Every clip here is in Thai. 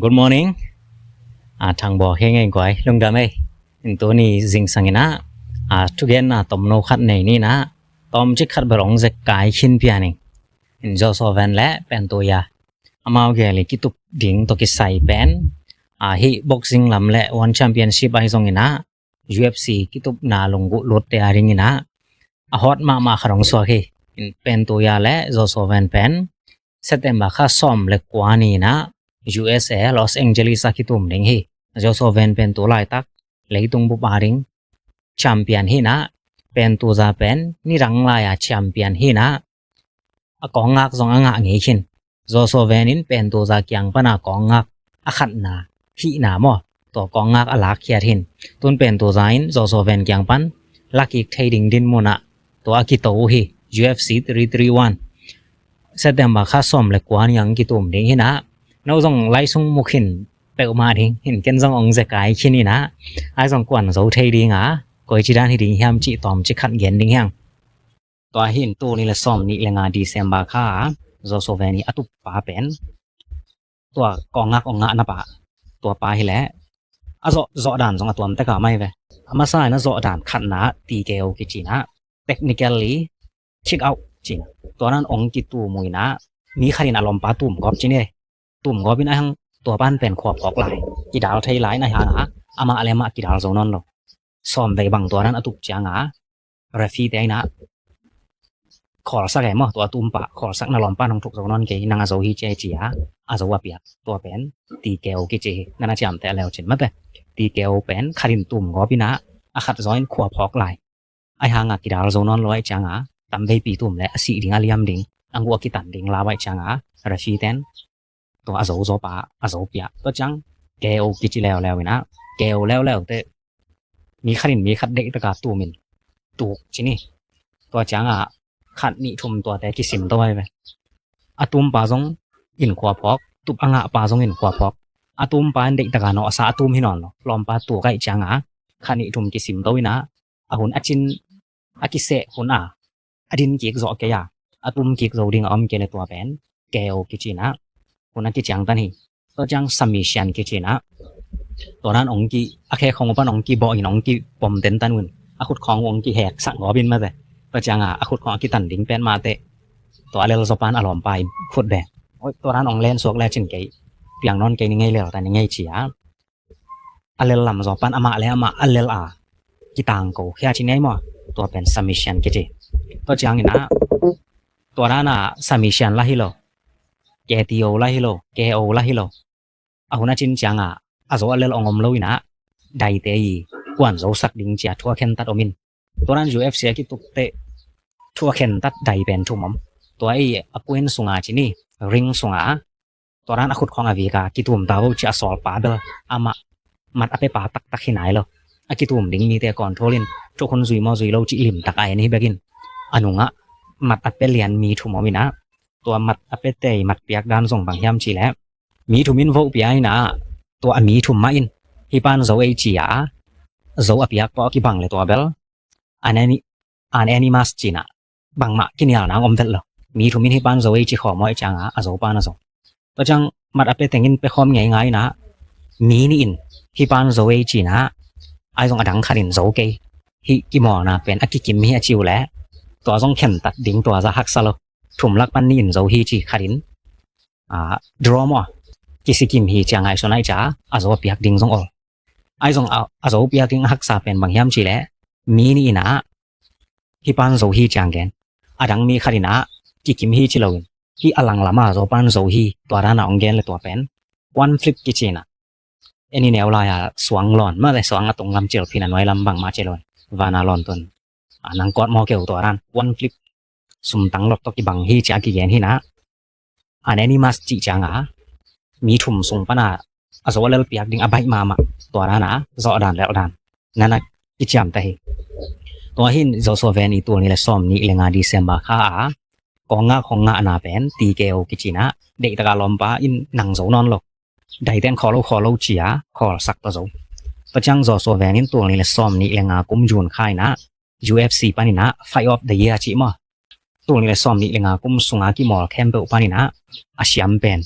Good morning ทางบอกให้ง่ายกว่าลงดำตัวนี้จิงสังนะทุกอย่างตอมโนขัดในนี่นะตอมจิขัดบรองจะกายขินพิอานิจอสอแวนและเป็นตัวยามาเอาเกลิกิตุบดิ่งตัวกิใส่เป็นฮีบ็อกซิ่งลำและวันแชมเปี้ยนชิพไอซงนะ UFC กิตุบนาลงกุลดเตอาริงนะฮอตมาขรองสวากีเป็นตัวยาและจอสอแวนเป็นเซตเต็มบาค่าซ่อมเล็กกว่านี้นะ USA Los Angeles กิตุมดิ่งฮีจอสอแวนเป็นตัวลายตักเลยตรงบุบาริงแชมเปี้ยนฮีนะเป็นตัวจะเป็นนี่รังลายแชมเปี้ยนฮีนะกองงักส่งงักงี้ขินจอสอแวนินเป็นตัวจะเกียงปนากองงักขัดนาฮีนาหมอตัวกองงักอลักเขียทินตุนเป็นตัวใจน์จอสอแวนเกียงปันลักอีกเทดิงดินมนะตัวกิโตฮี UFC 331เซตเต็มบาค่าซ่อมเล็กกว่านี้ยังกิตุมดิ่งฮีนะเราส่งไล่ส่งมุขินเปิดมาดิ่งเห็นกันส่งองจะกายขินนี่นะไอ้ส่งกวนเขาเทดิงก็จีด้านที่ดิ่งยามจิตอมจิขัดเย็นดิ่งยังตัวเห็นตัวนี้ละซ่อมนี่ละงาดีเซมบาค่าจอสอแวนี่อตุปาเป็นตัวกองงักนะปะตัวปาให้แล้วจอด่านส่งตัวมันแต่ก็ไม่เว้ยมาใส่นะจอด่านขัดนะตีเกลกิจินะ technically check out จริงตัวนั้นองกิตูมวยนะมีคารินอารมณ์ปาตุ่มกอบจิเนี่ยตุ่มกอบเป็นอังตัวบ้านเป็นขวบกอกหลายกีดาวไทยหลายนะฮะอามาอะไรมากีดาวโซนอนหรอกซ่อมไปบางตัวนั้นอตุกจางเรฟีเตนะขอสักแห่งมั้งตัวตุ่มปะขอสักนารมณ์ป้าน้องถูกโซนอนเกยนางอาโซฮิเจจีอาโซวาเปียตัวเป็นตีเกลกิเจนั่นน่ะจำแต่แล้วเช่นมั้งแต่ตีเกลเป็นคารินตุ่มกอบพี่นะอาขัดซ้อนขวบกอกหลายไอหางกีดาวโซนอนร้อยจางตำไปปีตุ่มและสีดิ่งอาเลียมดิ่งอังวัวกิตันดิ่งลาไว้จางเรฟีเตนตัวอาโซโซปาอาโซเปียตัวจังเกลกิจิแล้วนะเกลแล้วแต่มีคารินมีขัดเด็กตะกาตัวมินตุกจินี่ตัวจังขัดนี่ทุ่มตัวแต่กิสิมตัวไปตุ่มปาซงอินขวบพอกตุบอ่างปาซงอินขวบพอกตุ่มปาเด็กตะกาเนาะสาตุ่มให้นอนเนาะลอมปาตัวไก่จังขัดนี่ทุ่มกิสิมตัวนะหุ่นอจินอากิเซหุ่นอดินกิกโซเกียตุ่มกิกโซดิ่งอมเกลตัวเป็นเกลกิจินะหุ่นกิจังตันฮีตัวจังซัมมิชันกิจินะตัวนั้นองกีอาแค่ของป้าองกีบอยองกีปมเต็นตันหุ่นขุดขององกีแหกสังหัวบินมาแต่ตัวจังขุดของกิตันดิ่งเป็นมาเตตัวอะไรเราสปานอารมณ์ไปขุดแบกตัวนั้นองเล่นสวกแลจินเกยเปียงนอนเกยนี่ไงแล้วแต่นี่ไงเฉียอะไรลำสปานอามาแล้วมาอะไรกิตังโกแค่ชิ้นนี้มั้งตัวเป็นซัมมิชันกิจิตัวจังนี่นะตัวนั้นซัมมิชันละฮิโลเกติโอละฮิโลเกโอละฮิโลหุ่นจินจังอาโซอะไรองอมลุยนะได้เตยกวนโซสักดิ่งเจียทัวเข็นตัดอมินตัวนั้น UFC กิตุเตทัวเข็นตัดได้เป็นทุ่มตัวไอ้อปุนสุงาจินี่ริงสุงาตัวนั้นขุดของอวิกากิตุมตาวจะสอลปาเบลอามามัดอเปปาตักที่ไหนแล้วกิตุมดิ่งมีแต่ก่อนโทลินทุกคนซุยมอซุยเราจิลิมตักไอ้นี่เบกินอนุงมัดอเปเลียนมีทุ่มมินะตัวมัดอเปเตยมัดเปียกด้านส่งบางยามชีแล้วมีทุ่มินโวเปียนะตัวมีทุ่มมาอินฮิปานโซเอจีโซอเปียกปอกิบังเลยตัวเบลอันนี้มาสจีน่ะบางมากินยานะอมเวลล์มีทุ่มินฮิปานโซเอจีขอมอยจังโซปานะโซตัวจังมัดอเปเตงินไปคอมง่ายๆนะมีนี่อินฮิปานโซเอจีนะไอซงอดังคารินโซเกฮิกิมอนะเป็นอกิกิมมีอาชิวแล้วตัวซงเข็นตัดดิ่งตัวจะหักซะแล้วทุ่มลักปันนี่อินโซฮิจีคารินดรอมกิสิกิมฮีจังไอโซนไอจ้าอาโซเปียกดิ่งซงออไอซงอาโซเปียกดิ่งหักซาเป็นบางยามชีแล้วมีนี่นะฮิปันโซฮีจังเกนอดังมีคารินะกิกิมฮีชิโลวินฮีอลังลามาโซปันโซฮีตัวด้านองเกนเลยตัวเป็นวันฟลิปกิจินะอันนี้แนวลายสวงหลอนเมื่อไรสวงตรงลำเจลพินันไว้ลำบางมาเจลอนวานาลอนตนนังกอดมอเกลตัวด้านวันฟลิปสุมตังหลอกตกิบังฮีจากกิเกนฮีนะอันนี้มาสจิจังมีทุ่มส่งปนาอาศัยเลือดเปียกดิ่งอบายมาตัวนั้นจอดานแล้วดานนั่นกิจามแต่ตัวหินจอสเวนีตัวนี้แหละซ้อมนี่เลงาดีเซมบาค่ากองงาของงานาเป็นตีเกลกิจินะเด็กตะการลมป้าอินหนังโซนอนหรอกได้แต่ขอเราเจียขอสักตัวโซตัวจังจอสเวนีตัวนี้แหละซ้อมนี่เลงากุมจูนค่ายนะ UFC ปานินะ Fight of the Year จิมาตัวนี้แหละซ้อมนี่เลงากุมสุงากิมอลแคมเปลปานินะอาเซียนเป็น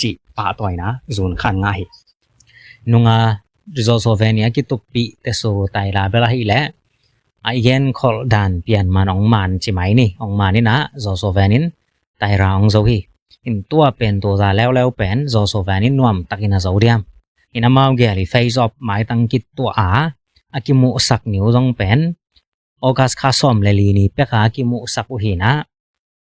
จิ ปะต่อยนะซูนคันง่ายนุงจอโซเวเนียกิตุปีเตโซไตลาเบลาฮิแลagain call dan pian man ong man chi mai ni ong man ni na zo so vanin tai ra ong zo hi in tua pen to za leo pen zo so vanin nuam takina zo diam in amau ge li face of mai tang kit to akimu sak niu jong pen ogas kha som le li ni pe kha akimu sak u hi na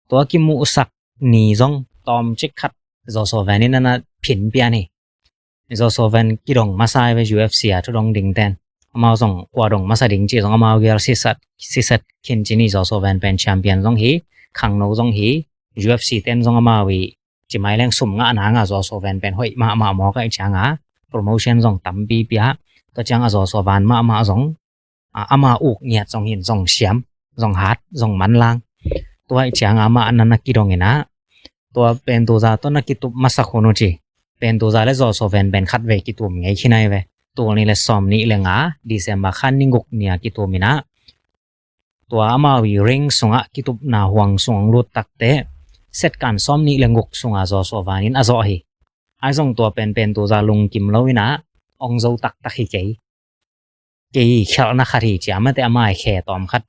to akimu sak ni jong tom chik khat zo so vanin na phin pia ni zo so van ki dong ma sai ve UFC a thu dong ding ten amao song kwa dong masa ding chi song amao gel sisat kin chini zo so van pen champion song hi khang no song hi UFC ten song amao wi chi mai leng sum nga na nga zo so van pen hoi ma mo ka changa promotion song tam bi pia to changa zo so van ma song ama uk nyat song hin song siam song hat song man lang to ai changa ma anana ki dong ina to pen to za to na ki tu masa khono chi pen to za le zo so van pen khat ve ki tum ngai khinai veตัวนี้ละซอมนี้ละงาดิเซมบาคันนิงกเนี่ยกิตัวมินะตัวอามาวิริงสงะกิตุบนาหวงสงลุดตักเตเซตการซอมนี้ละงกสงอาซอสวานินอาซอฮีไอซงตัวเป็นตัวจาลุงกิมลวินะองโซตักตักฮิเกเขลนะคารีจามะแต่อามาแค่ตอมคัด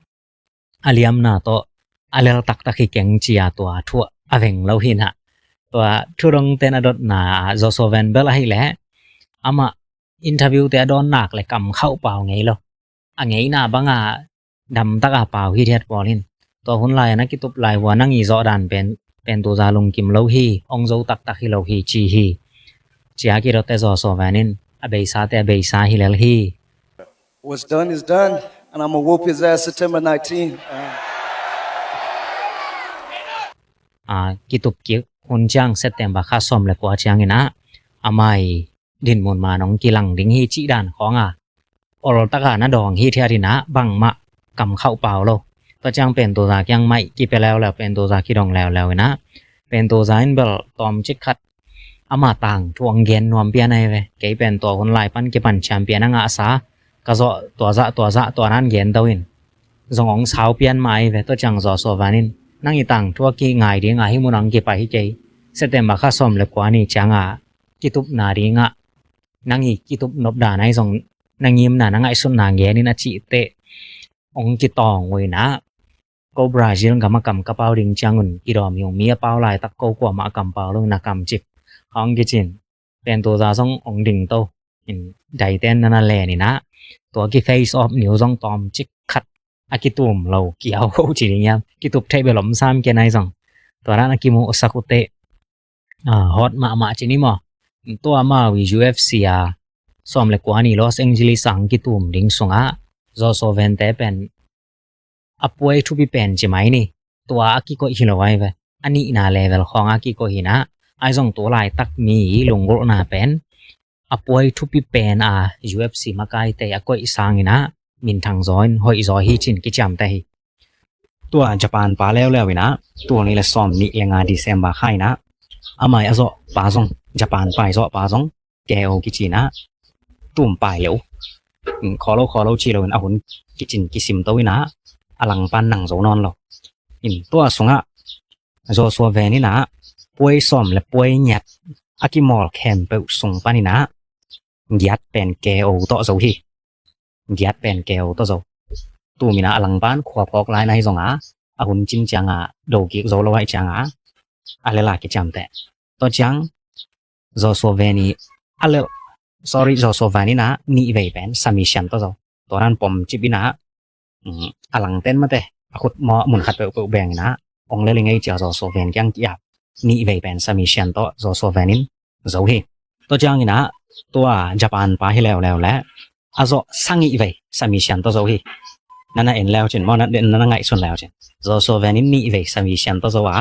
อาลียมนาโตอาเลลตักตักฮิเกงจียตัวทั่วอเวงลวินะตัวทุรงเตนอดนาซอสเวนเบลาฮิแลอามาinterview te don nak le kam khau paw ngei lo ngei na banga dam taka paw hi thiat polin to hun lai na kitup lai wa nang i zo dan pen to za lung kim lo hi ong zo tak tak hi lo hi chi hi chia ki ro te zo so vanin abei sa hi lel hi what's done is done and I'm gonna whoop his ass September 19 kitup ki hun chang September kha som le kwa chang ina amaiดินมนมาน้องกิลังดิงฮีจิด่านของอรตะกานะดองฮีเทียรินะบังมะกำเข้าเปล่าโลก็จังเป็นตัวจากยังไม่กิไปแล้วเป็นตัวจากที่ดองแล้วนะเป็นตัวจากอินเบลตอมจิกขัดอามาต่างทวงเย็นนวมเปียในเวเกยเป็นตัวคนลายปั้นกิปันแชมเปียนงะสากะซอตัวนั้นเย็นตวินจงองสาวเปียนไม้เวตัวจังซอโซวานินนั่งอีต่างทั่วกี่ง่ายดีง่ายให้มุนังกิไปให้เจเสต็มบะค่าซ่อมเล็กกว่านี่จังกิตุบนาดีงะnang hi kitup nop da nai song nangim na nangai sun na nge ni na chi te ong chi tong we na ko brazil ga ma kam ka paw ding changun irom yong mia paw lai tak ko kwa ma kam paw lu na kam chip hong gi chin pen to za song ong ding to in dai ten na le ni na to ki face of new song tom chik khat akitum lo ki au ho chi ni yam kitup thai be lom sam ke nai song to ra na ki mo sakute hot ma chi ni moตัวมาวิ UFC สอมเลกว่านี่ลอสแองเจลิสสังกิตุมดิงสงะจอโซเวนเตเป็นอป่วยทุบิเป็นจิไหมนี่ตัวอากิโกฮิโลไว้เวอันนี้นาเลเวลของอากิโกฮินะไอซองตัวลายตักมีลงโรนาเป็นอป่วยทุบิเป็นUFC มาไกเตอากอยสังนะมินทางซอยหอยซอยฮิจินกิจามเตตัวญี่ปุ่นปาแล้ววินะตัวนี้ละสอมนี่ยังดิเซมบาไข่นะอามายอซอปาซองญี่ปุ่นไปซอปาซองแกโอกิจินะตุ่มไปแล้วขอเราชีเราเอาหุ่นกิจินกิซิมตัวนะอลังปันหนังโซนอนเราตัวสงะโซซัวเวนี่นะป่วยซ่อมและป่วยหยัดอากิมอลแคมเปลส่งปานี่นะยัดเป็นแกโอต่อโซฮียัดเป็นแกโอต่อโซตัวมีนะอลังปันขวบออกลายในสงะเอาหุ่นจินจังโดกิโซเราไว้จังอะไรล่ะกิจามแต่ตัวจังโซซัวเวนี่อะไรsorry โซโซวานี่นะนี่เวเป็นซัมมิชันตัวนั้นผมจิบินะอลังเต้นมาแต่ขุดหมอหมุนขัดไปแบ่งนะองเลลิงไอจะโซโซเวนยังอยากนี่เวเป็นซัมมิชันตัวโซโซวานินโซเฮตัวจังนี่นะตัวญี่ปุ่นไปให้แล้วและอาโซสังอีเวซัมมิชันตัวโซเฮนั่นเองแล้วเช่นมอนั่นไงส่วนแล้วเช่นโซโซวานินนี่เวซัมมิชันตัวโซวา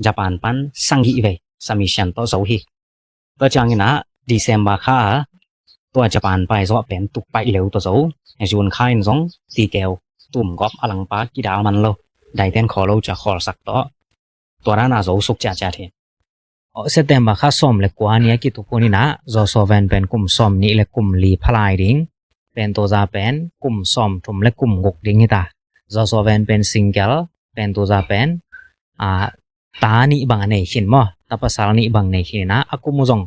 ญี่ปุ่นปันสังอีเวซัมมิชันตัวโซเฮตัวจังนี่นะดิเซมบาค่าตัวญี่ปุ่นไปซอเป็นตุกไปเร็วตัวโซให้ชวนค่ายสองตีแก้วตุ่มกอบอลังปากีดาวมันโลได้เต้นขอเราจะขอสักตัวนั้นโซสุกจ่าเทนเซตเต็มบาค่าซ้อมเล็กกว่านี้กิตุพนี่นะโซโซเวนเป็นกลุ่มซ้อมนี้และกลุ่มลีพลายดิ้งเป็นตัวจะเป็นกลุ่มซ้อมทุ่มและกลุ่มกกดิ้งนี่ตาโซโซเวนเป็นซิงเกิลเป็นตัวจะเป็นตานี่บางอันไหนเห็นมั้ย tapasal ni bang nei khina akum jong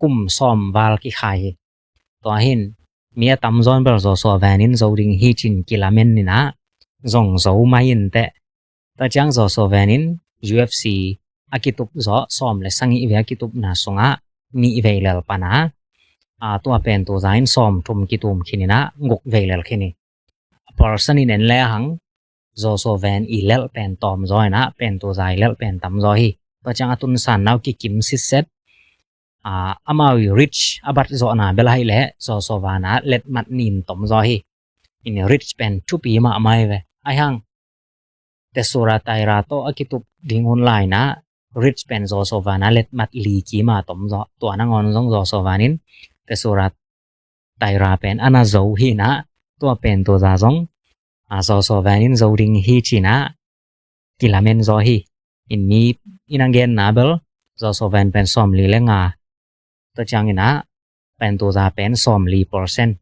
kum som wal ki khai to hin mia tamzon ber zo so vanin zoring hi chin kilamen ni na zong zo main te ta chang zo so vanin UFC akitup zo som le sangi ve akitup na songa mi veilal pana to pen to zain som thum kitum khinina ngok veilal khini person in en le hang zo so van ilel pen tom zoina pen to zai lel pen tam zo hi to chang atun san naw ki kim sit set amawi rich abat zo na belai le zo so vana let mat nin tom zo hi in rich pen tu pi ma mai ve ai hang te sura taira to akitup ding online na rich pen zo so vana let mat li ki ma tom zo to na ngon zong zo so vanin te sura taira pen ana zo hi na to pen to za zong zo so vanin zo ding hi china kilamen zo hi in mi inangen na bel zo so van pen som li le nga to chang ina pen to za pen som li percent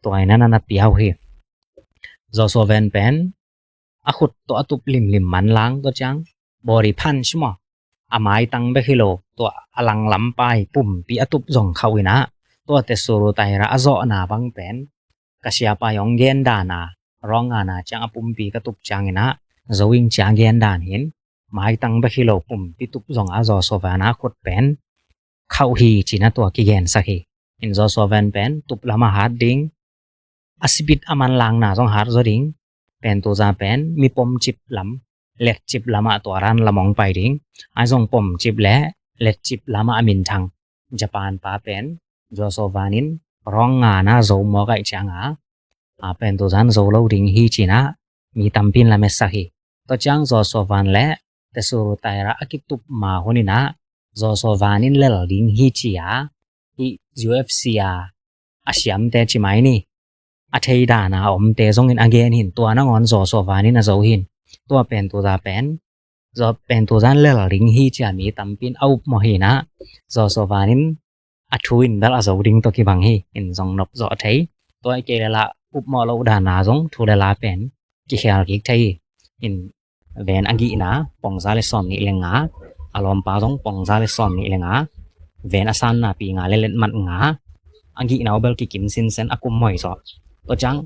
to ina na piaw hi zo so van pen akhut to atup lim man lang to chang body punch mo amai tang be khilo to alang lam pai pum pi atup jong khawina to te suru taira azo na bang pen kasia pa yong gen da na rong ana chang apum pi katup chang ina zoing chang gen dan hin mai tang be khilo pum pi tup jong azo so vana khut pen khau hi china to ki gen sakhi in zo so van pen tup lama hat ding asibit aman lang na jong har zo ding pen to za pen mi pom chip lam let chip lama to ran lamong pai ding ai jong pom chip le let chip lama amin thang japan pa pen zo so vanin rong nga na zo mo gai changa pen to zan zo lo ding hi china mi tampin la mesahi to chang zo so van le te suru taira akitup ma honina zo so vanin lel ding hi chia hi UFC asiam te chi mai ni athei da na om te zong in again hin to na ngon zo so vanin a zo hin to pen to za pen zo pen to zan lel ding hi chia mi tampin au mo hi na zo so vanin athuin dal a zo ding to ki bang hi in zong nop zo thei to ai ke la up mo lo da na zong thu la pen ki khal ki thei in ven angi na pongza le som ni lenga alom pa jong pongza le som ni lenga ven asan na pi nga le len mat nga angi na bel ki kim sin sen akum moi so to chang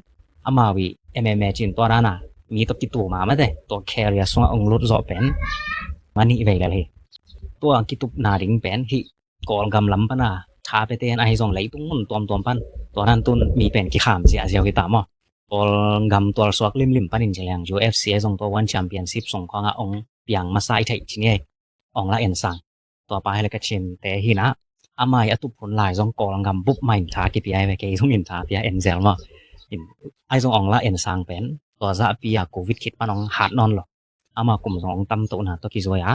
amawi MMA chin to rana mi to ki tu ma ma de to carrier so ong lut zo pen mani ve la hi to ang ki tup na ring pen hi kol gam lam pa na tha pe ten ai jong lei tung mun tom pan to ran tun mi pen ki kham sia sia ki ta mo tol gam tol swak lim panin jelang UFC jong to one championship song khanga ong piang ma sai thai chini ong la en sang to pa hele ka chin te hi na amai atup phun lai jong kol gam bup mai tha ki pi ai ve ke jong in tha pia en zel mo in ai jong ong la en sang pen to za pia covid kit panong hat non lo ama kum jong tam to na to ki zoya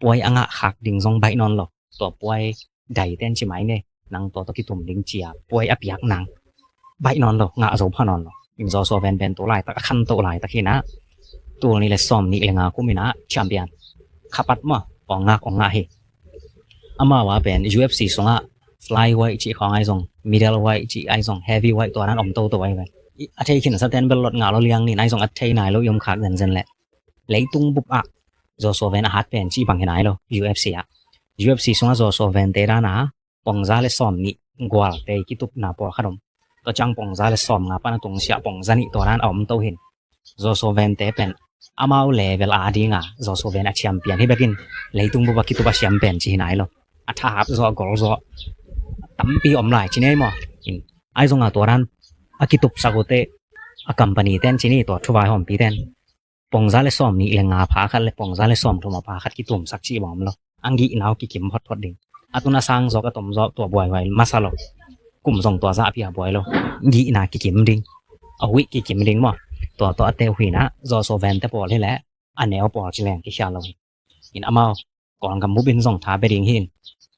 poi anga khak ding jong bai non lo to poi dai ten chi mai ne nang to ki tum ding chia poi apiak nang bai non lo nga zo phanon lo in zo so ven to lai ta khan to lai ta khina tu ni le som ni lenga kumina champion khapat ma ong nga hi ama wa pen UFC songa flyweight chi khong ai jong middleweight chi ai jong heavyweight to ran om to ai ve a thei khin sa ten bel lot nga lo liang ni nai jong a thei nai lo yom khak zen le leitung bup a zo so ven a hat pen chi bang hinai lo UFC songa zo so ven te ra na pongza le som ni gwal te ki tup na por kharom to chang pongza le som nga pa na tung sia pongza ni to ran om to hin zo so ven te pen amau level a dinga zo so ven a champion hi bekin leitung bup ki tup a champion chi hinai lo a tha hap zo gol zo tampi om lai chi nei mo in ai zonga to ran akitup sagote a company ten chini to thuwai hom pi ten pongza le som ni lenga pha khat le pongza le som thuma pha khat ki tum sak chi bom lo angi inaw ki kim phot ding atuna sang zo ka tom zo to boy wai masalo kum zong to za pia boy lo gi na ki kim ding a wi ki kim ding mo to ate hui na zo so ven te pol he le aneo pol chi leng ki kha lo in amao kol gam mubin zong tha be ding hin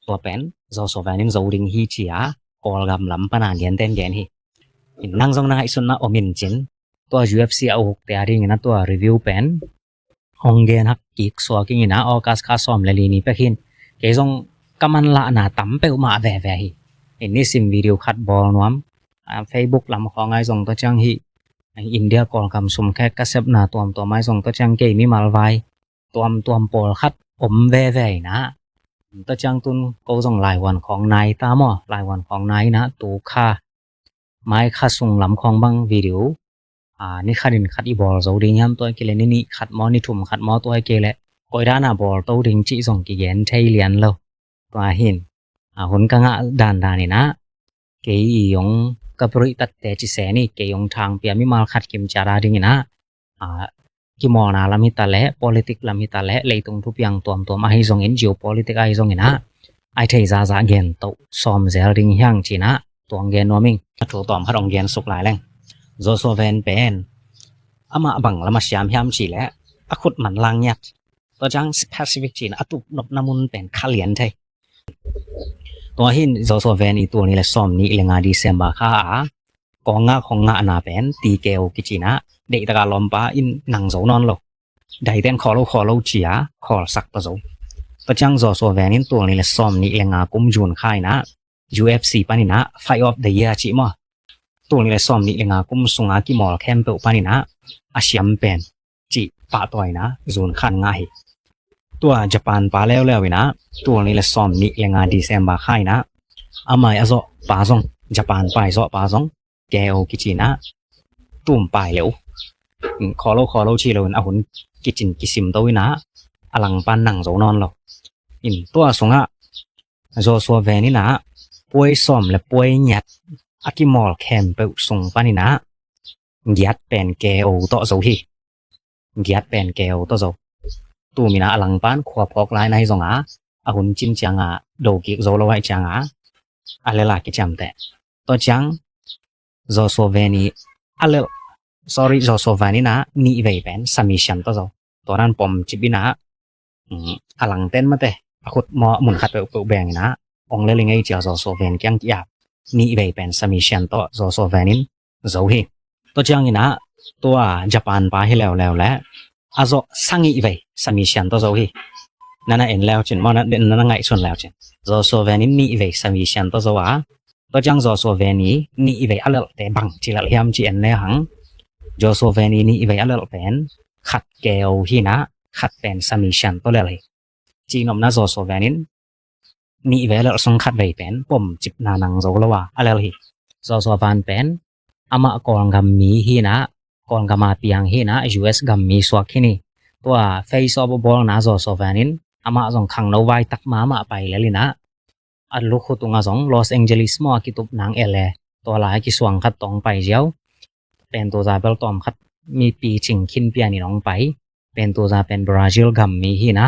to pen zo so vanin zo ding hi chia kol gam lam panan gen ten gen hi in nang zong na hai sun na omin chin to UFC au te ring na to review pen ong gen hak ki so ki na okas kha som le li ni pe khin ke zong kaman la na tam pe ma ve ve hi in ni sim video khat bol nuam Facebook lam khong ai zong to chang hi India kol kam sum khe ka sep na tom to mai zong to chang ke mi mal vai tom pol khat om ve ve na ตะจังตุนโกซองหลายวันของนายตามอหลายวันของนายนะตูค่าไม้ค่าส่งลำของบังวิดีโอนี่ขัดินขัดอีบอลโซดิงยามตัวเกเลนี่ขัดมอนี่ทุ่มขัดมอตัวเกเลก้อยด้านาบอลโตดิงจิส่งกิเยนไทยเลียนแล้วตัวหินหุนกังะด่านนี่นะเกยยงกับริตัดแต่จิเสนี่เกยงทางเปียมิมาขัดกิมจาราดิงนะki mo na lam hitale politic lam hitale leitung thu piang tom tom a hi zong in geopolitic ai zong ina ai thei za za gen to som zel ring hyang china tong gen noming thu tom harong gen suk lai leng zo so ven pen ama bang lama syam hyam chi le akhut man lang nyat to jang specific chin atup nop namun pen khalian thai to hin zo so ven i tu ni le som ni lenga December kha ko nga khong nga na pen ti keo ki china de ta lom pa in nang zo non lo dai ten kho lo chia kho sak pa zo pa chang zo so ven in tu ni le som ni lenga kum jun khai na UFC panina fight of the year chi mo tu ni le som ni lenga kum sunga ki mol khem pe panina asiam pen chi pa toy na zun khan nga hi tua Japan pa lew ina tu ni le som ni lenga December khai na amai azo pa zong Japan pai zo pa zong keo ki china tum pai lewขอเราชีเราหุ่นกิจินกิซิมตัวนะอลังปานหนังโซนอนเราอินตัวสงะโซซัวเวนี่นะป่วยซ่อมและป่วยหยัดอากิมอลแคมไปส่งปานี่นะหยัดเป็นแกโอต่อโซฮีหยัดเป็นแกโอต่อโซตัวมีนะอลังปานขวบพอกลายในสงะหุ่นจินจังอ่ะโดกิโซเราไว้จังอ่ะอะไรล่ะกิจำแต่ตัวจังโซซัวเวนี่อะไรsorry zo so vani na ni ve pen submission to zo toran pom chibina alang ten mate akhut mo mun khat pe beng na ong le lingai cha zo so ven kyang ya ni ve pen submission to zo so vanin zo hi to chang ina to Japan pa hi lew la azo sangi ve submission to zo hi nana en lew chin mo na nana ngai chon lew chin zo so vanin ni ve submission to zo a to chang zo so vani ni ve alal te bang chi la hiam chi en le hang jo so veni ni ve alal pen khat keo hi na khat pen submission to le chi nom na zo so venin ni ve alal song khat ve pen pom chip na nang zo lawa alal hi zo so van pen ama kong gam mi hi na kong gama piang hi na US gam mi swak hi ni tua face of ball na zo so venin ama zong khang no wai tak ma ma pai le li na at lu khu tunga zong Los Angeles mo ki tup nang ele to la ki swang khat tong pai jiaoเป็นตัวซาเบลตอมคัดมีปีจิงคินเปียนี่น้องไปเป็นตัวซาเป็นบราซิลกัมมีฮีนะ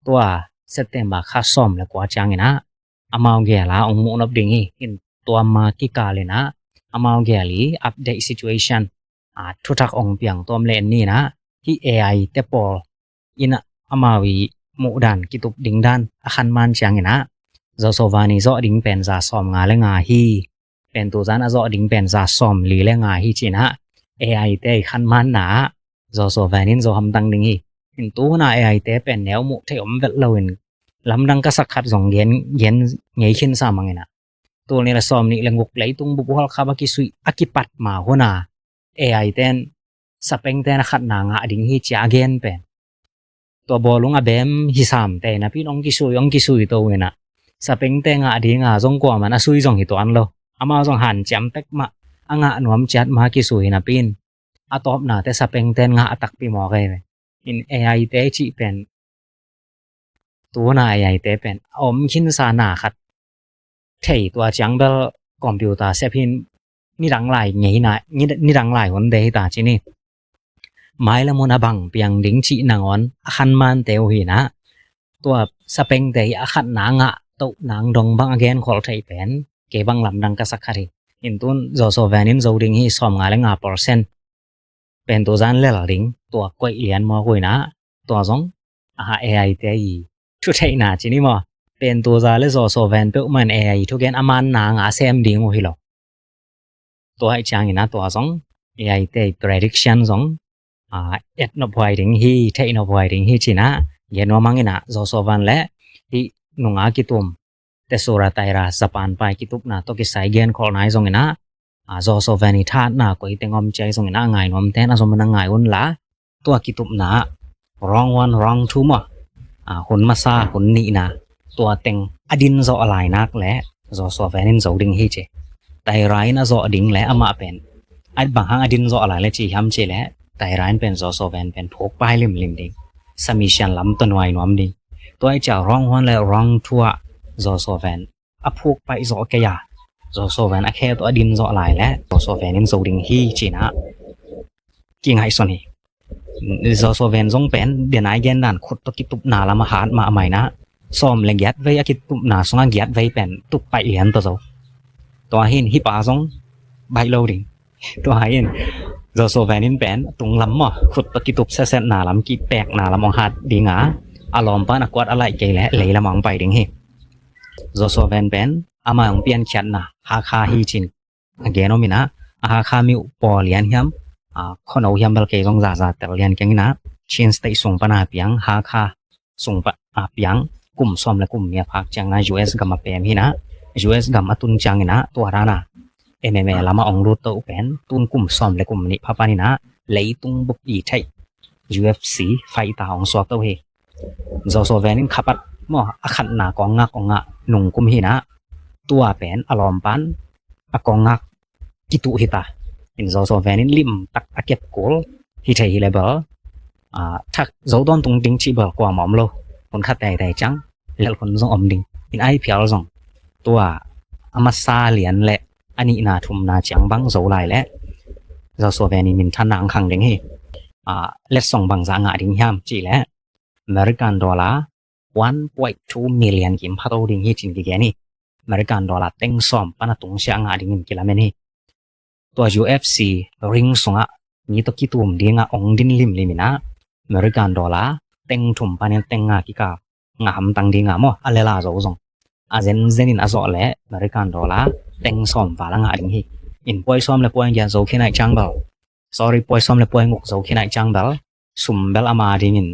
ตัวเซตเตมบาค่าซ่อมและกว่าจังนะอามาวเกลาองมุนับดิงหินตัวมากิกาเลยนะอามาวเกลีอัปเดตซิทูเอชันทุทักองเปียงตอมเลนนี่นะที่ AI เตปอลอินะอามาวีมุดันกิตุบดิงดันอาคันมันจังนะโซโซวานิโซดิงเป็นซาซ่อมงาและงาฮีเป็นตัวจานazо ding pen za som li le nga hi china AI te khan man na zo so vanin zo ham dang ding hi in tu na AI te pen neu mu the om vel loin lam dang ka sak khat zong yen ngei khin sa mangena tu ni la som ni lenguk lei tung bu hol kha ba ki sui akipat ma hona AI ten sapeng ten khat na nga ding hi cha gen pen to bolung a bem hi sam te na pi nong ki sui to wena sapeng te nga ding a zong kwa man a sui zong hi to an lo ama zong han cham pek ma anga nuam chat ma ki sui na pin atop na te sapeng ten nga atak pi mo kai in AI te chi pen tu na AI te pen om khin sa na khat thei tua chang bel computer se pin ni dang lai ngei na ni dang lai hon de ta chi ni mai la mon abang piang ding chi nangon khan man teu hi na tua sapeng te a khat na nga to nang dong bang again khol thei pen ke bang lam dang ka sakhari intun zo so vanin zo ding hi som nga le nga percent pen to zan le la ding to koi lian mo koi na to zong AI te yi thu thei na chi ni mo pen to za le zo so van pe man AI thu gen aman na nga sem ding ho hi lo to hai chang ina to zong AI te prediction zong et no phoi ding hi thei no phoi ding hi chi na ye no mangina zo so van le hi nunga ki tum te sura taira Japan pai ki tup na to ki sai gen khol nai zong ina zo so vani that na ko itengom chai zong ina ngai nom ten azom na ngai un la to ki tup na wrong one wrong two mo hun ma sa hun ni na ตัวเต็งอดินโซอะไรนักและโซโซแฟนินโซดิงฮีเจแต่ร้ายนะโซดิงและอามาเป็นไอ้บางครั้งอดินโซอะไรและจีฮัมเจและแต่ร้ายเป็นโซโซแฟนเป็นพกไปลิมดิงสมิชันลำต้นไว้นวมดิงตัวไอ้เจ้าร้องวันและร้องทั่วโซโซแฟนอพกไปโซเกียโซโซแฟนอแค่ตัวอดินโซอะไรและโซโซแฟนินโซดิงฮีจีนะกิงไฮโซนี่โซโซแฟนซงเป็นเดียนไอเกนดันขุดตะกิตุบนาละมาหาดมาใหม่นะซ้อมเล็งยัดไว้อากิตุบนาสงยัดไว้เป็นตุกไปเหรียญตัวเห็นฮิปาซงใบโลดิงตัวเห็นโซโซแฟนินเป็นตุงลำมั่วขุดตะกิตุบเส้นนาลำกีแปกนาละมองหาดดิงาอารมณ์ปานกวาดอะไรเกลและเลยละมองไปดิงเฮโซโซแฟนเป็นอามาของเปลี่ยนฉันนะฮาคาฮีจินเกนอมินะฮาคามิอุปอเลียนยัมคนเอายัมเบลเกซงซาแต่เลียนกันนะเช่นสเตย์ส่งปนาเปียงฮาคาส่งปนาเปียงกลุ่มซ้อมและกลุ่มเมียพักจังนะ US กับมาเปมฮีนะ US กับมาตุนจังนะตัวรานะMMA ลามาองรูตตัวเป็นตุนกลุ่มซ้อมและกลุ่มนี้พาปานี่นะเลยตุงบุกอีไทย UFC ไฟตาของสวตัวเฮโซโซเวนินขับมั่วอขันนากองงักนุ่งกุมฮีนะตัวเป็นอารมณ์ปันอกองงักกิตุฮิตาอินโซโซเวนินลิมตักอเก็บโกลฮิไทยเลเบลทักโจดอนตรงดิ้งชีเบลกว่าหมอมโลคนขัดแต่จังแล้วคนส่งอมดิ้งอินไอเพียลส่งตัวอามาซาเหรียญและอันนี้นาทุมนาจังบังโจไลและโซโซเวนินมินท่านนางขังดิ้งเฮเล็ดส่งบังจางาดิ้งยามจีและอเมริกันดอลลาร์ 1.2 million กิมพัตโตดิ้งฮีจินกิแกนี่อเมริกันดอลลาร์เต็งซ้อมปนตุงเสียงาดิ้งกิลาเมนี่ตัว UFC ริงส่งนี่ตะกี้ตุ่มดิ้งองดินลิมนะอเมริกันดอลลาร์เต็งถุมปานี่เต็งกิกางามตังดิ้งมั่วอะไรล่ะโจส่งอาเซนอินอาโซเล่อเมริกันดอลลาร์เต็งซ้อมฟ้าละงาดิ้งฮีอินป่วยซ้อมและป่วยยันโจขึ้นไอจังเบล sorry ป่วยซ้อมและป่วยงกโจขึ้นไอจังเบลสุ่มเบลอามาดิ้งอิน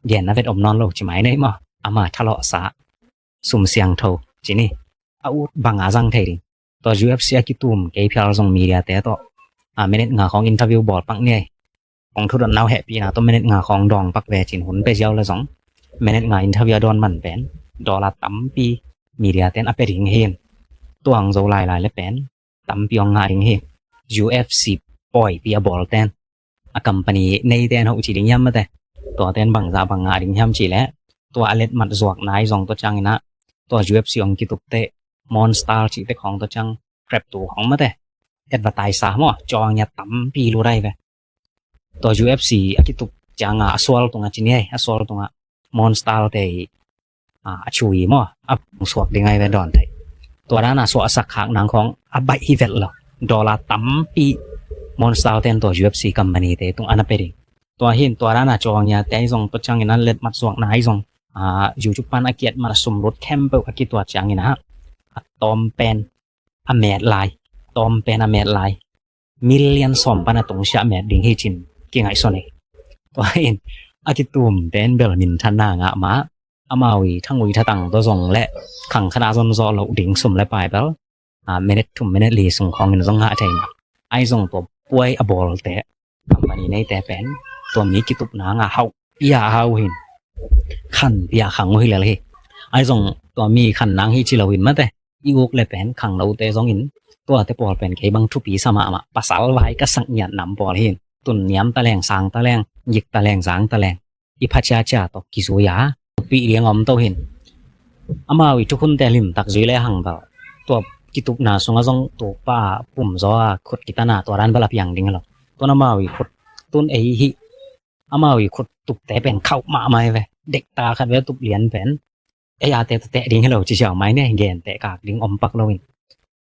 เดียนนับเป็นอมนอนโลกจิไหมเนี่ยมั่วอามาทะเลาะสะสุ่มเสียงโทจีนี่อาวุธบังอาจังเทดิตัว UFC กิตุมเกี่ยวกับส่งมีเดียแต่ตัวเมเนตงาของอินเทอร์วิวบอร์ดปักเนี่ยของทุนเอาแฮปปี้นะตัวเมเนตงาของดองปักแวจินหุ่นไปเจ้าเลยสองเมเนตงาอินเทอร์วิวดอนมันเป็นดอลลาร์ตั้มปีมีเดียเต็นอเปริงเฮนตัวอังโจไลและเป็นตั้มปีองงาริงเฮ UFC ปล่อยปีบอลเต็นกัมปานีในเต็นเขาอุจิดิงยามมาแต่ตัวเต็นบังซาบังงาริงยามจีและตัวอเลตมัดจวกนายสองตัวจังนะตัว UFC องกิตุกเตะมอนสตาร์จีเตของตัวจังแกร็บตัวของมาแต่เอ็ดวัตไตสามจอเนี่ยตั้มปีรู้ได้ไหมตัว UFC กิตุกจังสวอลตรงจีนี่สวอลตรงมอนสตาร์เตช่วยมั่วสวกยังไงไปดอนไทยตัวนั้นสวกสักขางหนังของใบฮิเวลล์ดอลลาร์ตั้มปีมอนสตาร์เตนตัว UFC กัมปานีเตตรงอันนั้นเป็นตัวเห็นตัวนั้นจอเนี่ยแต่ส่งตัวจังนั้นเล็ดมัดสวกนายส่งอยู่จุดปันอาเกียรมาสมรสแคมเปิลอากิตัวจังนะตอมเป็นอเมริไลตอมเป็นอเมริไลมิลเลียนสมปันตรงเสียเมริดิงให้จินกิ่งไอโซเน่ตัวเห็นอากิตุมเป็นเบลมินทันนางะมาอามาวีทั้งวีทัตังตัวส่งและขังคณะส่งโซเราดิ่งสมและปลายเบลเมเนตทุมเมเนตลีส่งของเงินส่งหาไทยมาไอส่งตัวป่วยอบอลแต่ทำมันในแต่เป็นตัวมีกิตุบนางะเฮาปียาเฮาหินขันปียาขังไว้เลยไอส่งตัวมีขันนางให้จิลวินมาแต่อีกเลยเป็นขังเราแต่ส่งหินตัวแต่ปอลเป็นไงบางทุปีสมาภาษาไว้ก็สังเกตนำปอลหินตุนย้ำตะแลงสางตะแลงหยิกตะแลงสางตะแลงอีพัชชาจ่าตกกิสุยาปีเลี้ยงอมโตหินอามาวิทุกคนแต่ลิมตักจุยเลยหังเบาตัวกิตุกนาสงส่งตัวป้าปุ่มซ้อขุดกิตานาตัวร้านบลับอย่างดิ่งหรอตัวอามาวิขุดตุนเอหิอามาวิขุดตุกแต่เป็นเข้ามาไม่เว้เด็กตาขัดเวตุกเหรียญเป็นไอ้ยาแต่ดิ่งให้เราจีเฉาไม้เนี่ยเงี้ยแต่กากดิ่งอมปักเราเอง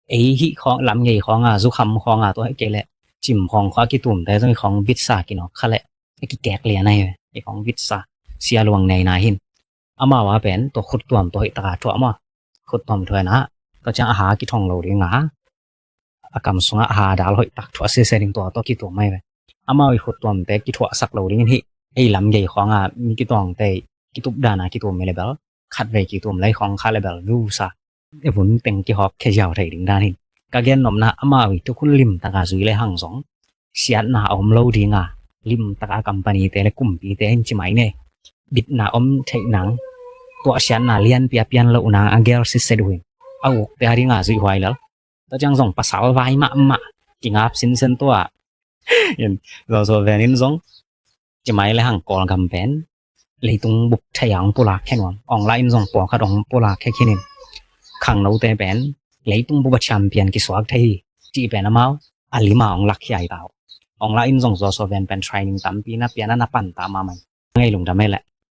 ไอ้หิของลำใหญ่ของสุขำของตัวไอ้เกล้จิมของข้ากิตุ่มแต่ต้องของวิทซากินออกขั้นแหละไอ้กิแกกเลียในไอ้ของวิทซาเสียลวงในนาหินอามาว่าเป็นตัวขุดตัวตัวอิตาถั่วมาขุดตัวถั่วนะก็จะอาหารกิทองเราเรียงอากรรมสงอาหารดาวหอยตักถั่วเสียดิ่งตัวกิตัวไม่ไปอามาวิขุดตัวแต่กิถั่วสักเราเรียงที่ไอ้ลำใหญ่ของมีกิตองแต่กิตุบดานากิตัวไม่เลยเบลขัดไว้กิตัวไม่ของข้าเลยเบลรู้ซะไอ้ผลเป็นกิฮอกแค่ยาวไทยดิ่งด้านหินก็เกินนมนะอามาวิทุกคนลิมตากาซุยเลยหังสองเสียหน้าอมเราดีงาลิมตากากัมปานีแต่ละกลุ่มปีแต่เห็นใช่ไหมเนี่ยบิดหน้าอมเทหนังตัว ko asian na lian pia pian lo una angel si seduin au te hari nga zui hwai lal ta jang zong pasal vai ma kingap sin sen to a yen so venin zong chimai le hang kol gam pen leitung buk thayang pula khenwam online zong po kha dong pula khe khinin khang no te pen leitung bu champion ki swak thai chi pen amao alima ong lak yai tao online zong so ven pen training tam pi na pian na pan ta ma mai ngai lung da mai la